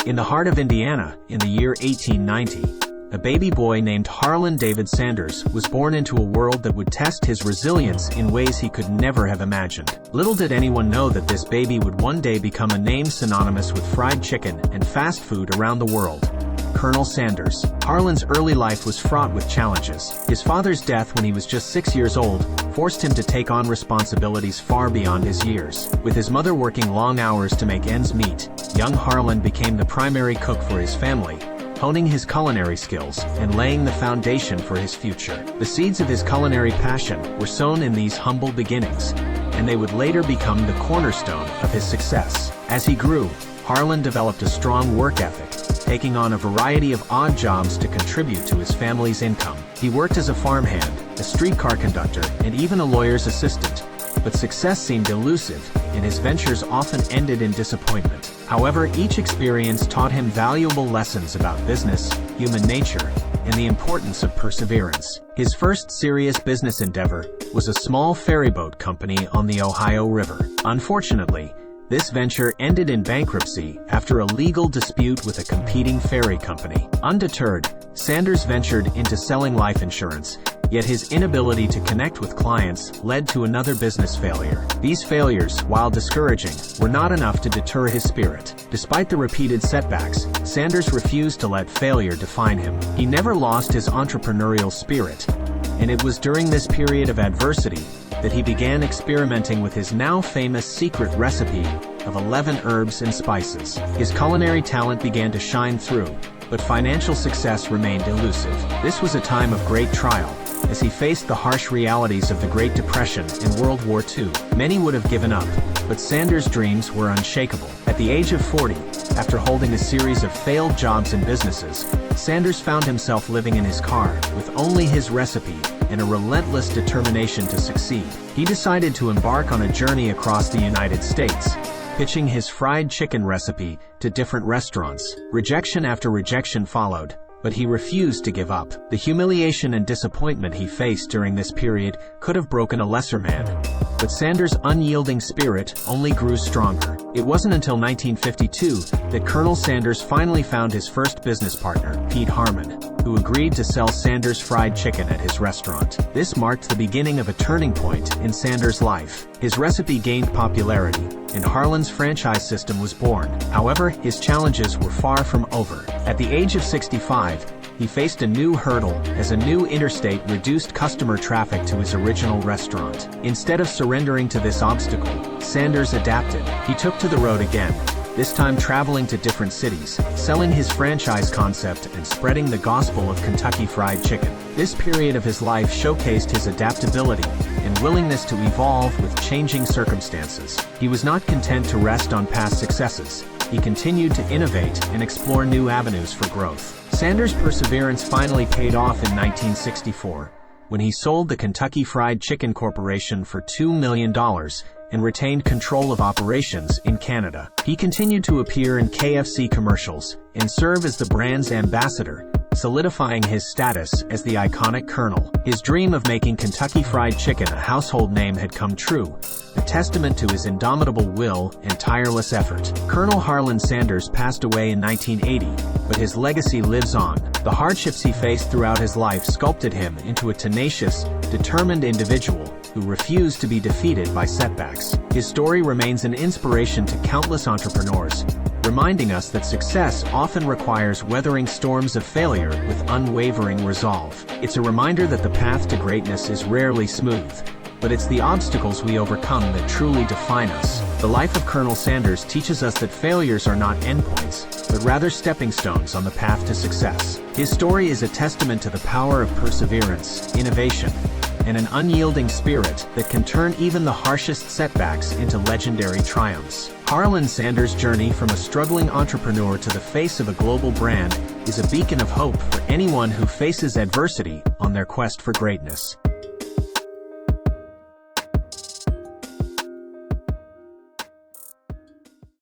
In the heart of Indiana, in the year 1890, a baby boy named Harland David Sanders was born into a world that would test his resilience in ways he could never have imagined. Little did anyone know that this baby would one day become a name synonymous with fried chicken and fast food around the world. Colonel Sanders. Harland's early life was fraught with challenges. His father's death when he was just 6 years old forced him to take on responsibilities far beyond his years. With his mother working long hours to make ends meet, young Harland became the primary cook for his family, honing his culinary skills and laying the foundation for his future. The seeds of his culinary passion were sown in these humble beginnings, and they would later become the cornerstone of his success. As he grew, Harland developed a strong work ethic, taking on a variety of odd jobs to contribute to his family's income. He worked as a farmhand, a streetcar conductor, and even a lawyer's assistant. But success seemed elusive, and his ventures often ended in disappointment. However, each experience taught him valuable lessons about business, human nature, and the importance of perseverance. His first serious business endeavor was a small ferryboat company on the Ohio River. Unfortunately, this venture ended in bankruptcy after a legal dispute with a competing ferry company. Undeterred, Sanders ventured into selling life insurance, yet his inability to connect with clients led to another business failure. These failures, while discouraging, were not enough to deter his spirit. Despite the repeated setbacks, Sanders refused to let failure define him. He never lost his entrepreneurial spirit, and it was during this period of adversity that he began experimenting with his now famous secret recipe of 11 herbs and spices. His culinary talent began to shine through, but financial success remained elusive. This was a time of great trial, as he faced the harsh realities of the Great Depression and World War II. Many would have given up, but Sanders' dreams were unshakable. At the age of 40, after holding a series of failed jobs and businesses, Sanders found himself living in his car with only his recipe and a relentless determination to succeed. He decided to embark on a journey across the United States, pitching his fried chicken recipe to different restaurants. Rejection after rejection followed, but he refused to give up. The humiliation and disappointment he faced during this period could have broken a lesser man, but Sanders' unyielding spirit only grew stronger. It wasn't until 1952 that Colonel Sanders finally found his first business partner, Pete Harmon, who agreed to sell Sanders fried chicken at his restaurant. This marked the beginning of a turning point in Sanders' life. His recipe gained popularity, and Harland's franchise system was born. However, his challenges were far from over. At the age of 65, he faced a new hurdle as a new interstate reduced customer traffic to his original restaurant. Instead of surrendering to this obstacle, Sanders adapted. He took to the road again, this time traveling to different cities, selling his franchise concept and spreading the gospel of Kentucky Fried Chicken. This period of his life showcased his adaptability and willingness to evolve with changing circumstances. He was not content to rest on past successes. He continued to innovate and explore new avenues for growth. Sanders' perseverance finally paid off in 1964, when he sold the Kentucky Fried Chicken Corporation for $2 million and retained control of operations in Canada. He continued to appear in KFC commercials and serve as the brand's ambassador, solidifying his status as the iconic Colonel. His dream of making Kentucky Fried Chicken a household name had come true, a testament to his indomitable will and tireless effort. Colonel Harland Sanders passed away in 1980, but his legacy lives on. The hardships he faced throughout his life sculpted him into a tenacious, determined individual who refused to be defeated by setbacks. His story remains an inspiration to countless entrepreneurs, reminding us that success often requires weathering storms of failure with unwavering resolve. It's a reminder that the path to greatness is rarely smooth, but it's the obstacles we overcome that truly define us. The life of Colonel Sanders teaches us that failures are not endpoints, but rather stepping stones on the path to success. His story is a testament to the power of perseverance, innovation, and an unyielding spirit that can turn even the harshest setbacks into legendary triumphs. Harland Sanders' journey from a struggling entrepreneur to the face of a global brand is a beacon of hope for anyone who faces adversity on their quest for greatness.